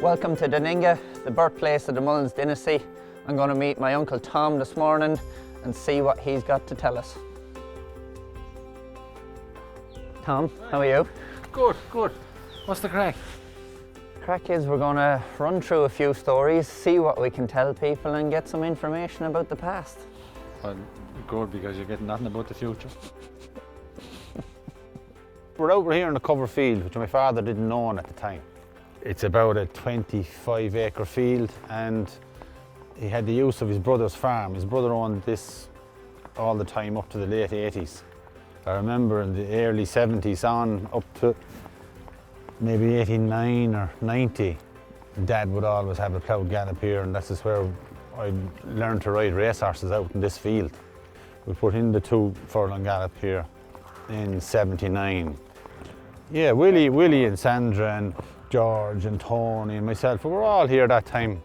Welcome to Doninga, the birthplace of the Mullins dynasty. I'm going to meet my uncle Tom this morning and see what he's got to tell us. Tom, how are you? Good, good. What's the crack? Crack is we're going to run through a few stories, see what we can tell people and get some information about the past. Well, good, because you're getting nothing about the future. We're out here in the cover field, which my father didn't own at the time. It's about a 25-acre field, and he had the use of his brother's farm. His brother owned this all the time up to the late 80s. I remember in the early 70s on up to maybe 89 or 90, Dad would always have a ploughed gallop here, and this is where I learned to ride racehorses out in this field. We put in the 2 furlong gallop here in 79. Yeah, Willie and Sandra and George and Tony and myself, we were all here that time.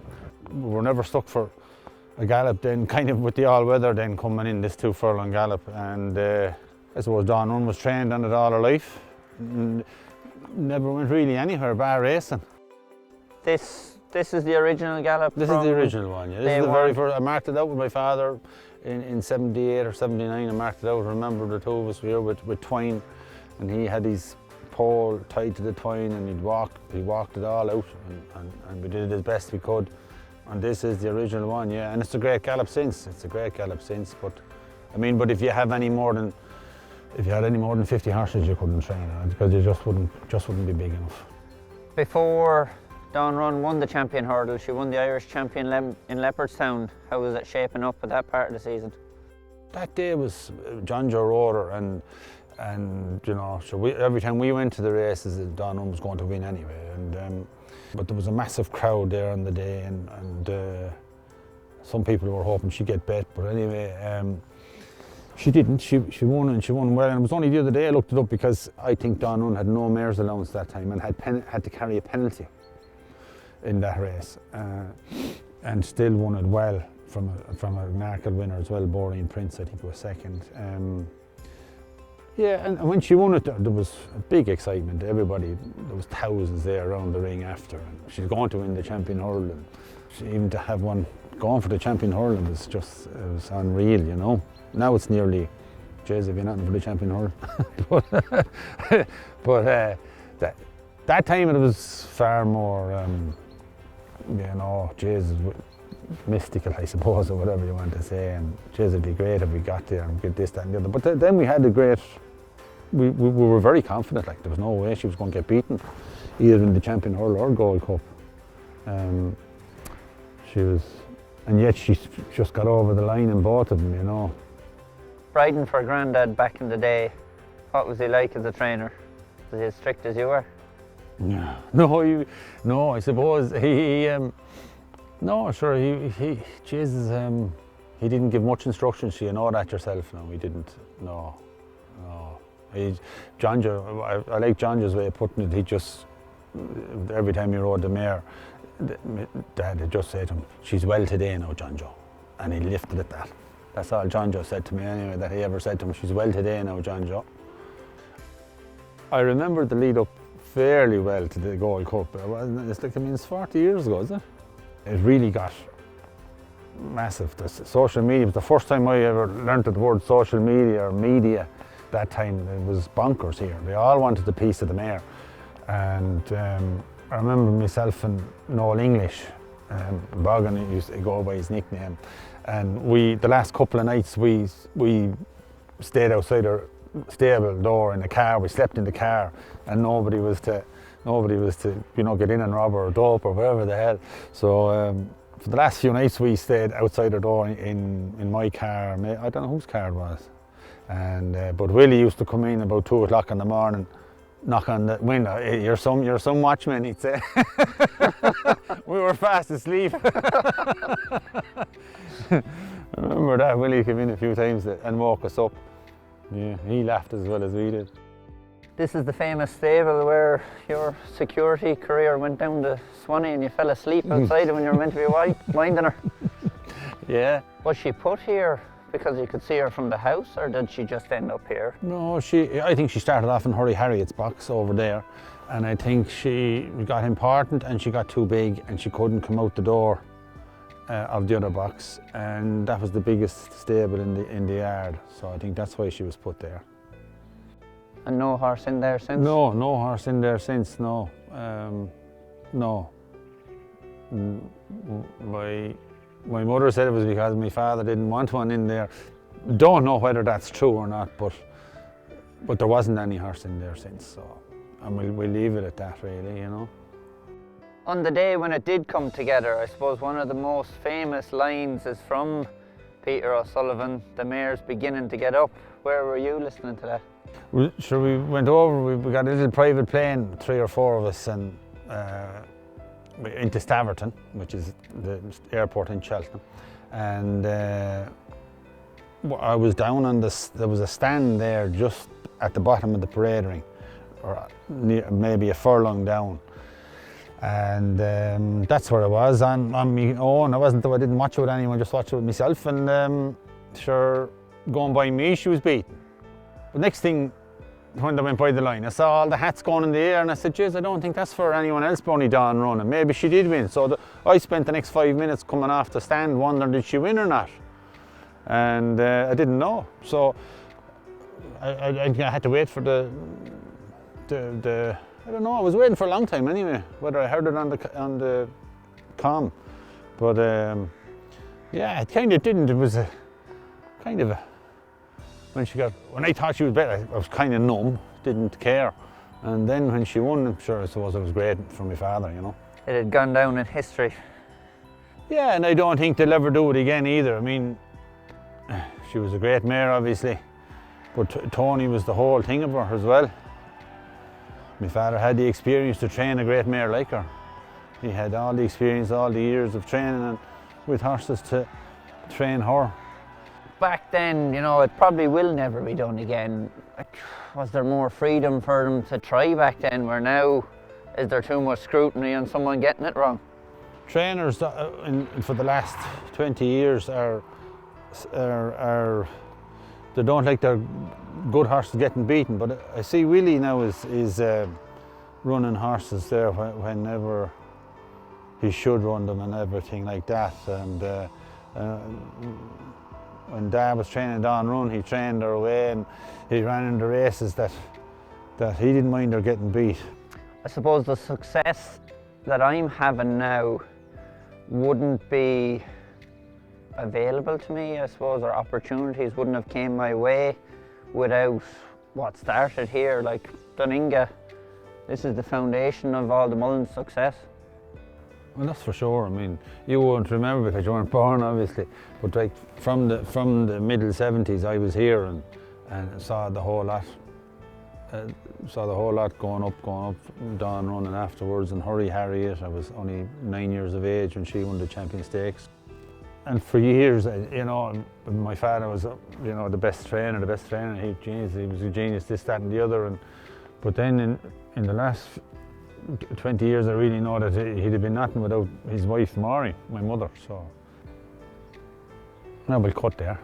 We were never stuck for a gallop then, kind of with the all-weather then coming in, this 2 furlong gallop. And I suppose Don Run was trained on it all her life. Never went really anywhere bar racing. This is the original gallop? This is the original one, yeah. This is the very first. I marked it out with my father in 78 or 79. I marked it out. I remember the 2 of us here with twine, and he had his pole tied to the twine, and he walked it all out, and we did it as best we could. And this is the original one, yeah. And it's a great gallop since. It's a great gallop since. But I mean, but if you had any more than 50 horses, you couldn't train on it, because you just wouldn't be big enough. Before Dawn Run won the champion hurdle, she won the Irish champion in Leopardstown. How was it shaping up at that part of the season? That day was John Joe Roder, and you know, so every time we went to the races, Dawn Run was going to win anyway. And but there was a massive crowd there on the day, and some people were hoping she'd get bet, but anyway, she didn't. She won, and she won well. And it was only the other day I looked it up, because I think Dawn Run had no mares allowance that time and had to carry a penalty in that race, and still won it well from a Narkle winner as well. Boreen Prince, I think, was second. Yeah, and when she won it, there was a big excitement. Everybody, there was thousands there around the ring after. And she's going to win the champion hurl, and even to have one going for the champion hurl was just, it was unreal, you know. Now it's nearly, jeez, if you're nothing for the champion hurl. but that time it was far more, you know, jeez, mystical, I suppose, or whatever you want to say. And jeez, it'd be great if we got there and get this, that, and the other. But then we had a great. We were very confident, like there was no way she was going to get beaten, either in the Champion Hurl or Gold Cup. She was, and yet she just got over the line in both of them, you know. Riding for Grandad back in the day, what was he like as a trainer? Was he as strict as you were? Yeah. No, I suppose no, sure, Jesus, he didn't give much instructions. You know that yourself. No, he didn't. No. John Joe, I like John Joe's way of putting it. He just, every time he rode the mare, Dad had just said to him, "She's well today now, John Joe," and he lifted at that. That's all John Joe said to me anyway, that he ever said to him. "She's well today now, John Joe." I remember the lead up fairly well to the Gold Cup. It's like, I mean, it's 40 years ago, is it? It really got massive. The social media was the first time I ever learned the word social media or media. That time it was bonkers here. They all wanted a piece of the mare. And I remember myself and Noel English, Bogan used to go by his nickname. And the last couple of nights we stayed outside our stable door in the car. We slept in the car, and nobody was to you know, get in and rob or dope or whatever the hell. So for the last few nights we stayed outside our door in my car. I don't know whose car it was. And but Willie used to come in about 2 o'clock in the morning, knock on the window. "Hey, you're some watchman," he'd say. We were fast asleep. I remember that. Willie came in a few times and woke us up. Yeah, he laughed as well as we did. This is the famous stable where your security career went down to Swanee and you fell asleep outside when you were meant to be minding her. Yeah. Was she put here because you could see her from the house, or did she just end up here? No, I think she started off in Hurry Harriet's box over there, and I think she got important and she got too big and she couldn't come out the door of the other box, and that was the biggest stable in the yard. So I think that's why she was put there. And no horse in there since? No horse in there since. No, no. My mother said it was because my father didn't want one in there. Don't know whether that's true or not, but there wasn't any horse in there since. So, and we'll leave it at that, really, you know. On the day when it did come together, I suppose one of the most famous lines is from Peter O'Sullivan, "The mare's beginning to get up." Where were you listening to that? We went over, we got a little private plane, 3 or 4 of us, and into Staverton, which is the airport in Cheltenham. And I was down on this, there was a stand there just at the bottom of the parade ring, or maybe a furlong down. And that's where I was on my own. I didn't watch it with anyone, just watched it with myself. And sure, going by me, she was beaten. But next thing, when they went by the line, I saw all the hats going in the air, and I said, "Jeez, I don't think that's for anyone else but only Dawn running." Maybe she did win. So I spent the next 5 minutes coming off the stand wondering, did she win or not? And I didn't know. So I had to wait for the I don't know, I was waiting for a long time anyway, whether I heard it on the comm. But yeah, it kind of didn't. It was a kind of a, when I thought she was better, I was kind of numb, didn't care. And then when she won, I'm sure, I suppose it was great for my father, you know. It had gone down in history. Yeah, and I don't think they'll ever do it again either. I mean, she was a great mare, obviously, but Tony was the whole thing of her as well. My father had the experience to train a great mare like her. He had all the experience, all the years of training and with horses to train her. Back then, you know, it probably will never be done again. Like, was there more freedom for them to try back then, where now is there too much scrutiny on someone getting it wrong? Trainers for the last 20 years they don't like their good horses getting beaten, but I see Willie now is running horses there whenever he should run them and everything like that. And when Dad was training Dawn Run, he trained her away and he ran in the races that he didn't mind her getting beat. I suppose the success that I'm having now wouldn't be available to me, I suppose, or opportunities wouldn't have came my way without what started here. Like Doninga, this is the foundation of all the Mullins' success. Well, that's for sure. I mean, you won't remember because you weren't born, obviously, but like from the middle 70s, I was here and saw the whole lot. Saw the whole lot going up, Dawn running afterwards, and Hurry Harriet. I was only 9 years of age when she won the Champion Stakes. And for years, you know, my father was, you know, the best trainer. He was a genius, this, that, and the other. But then in the last 20 years, I really know that he'd have been nothing without his wife, Maury, my mother. So now we'll cut there.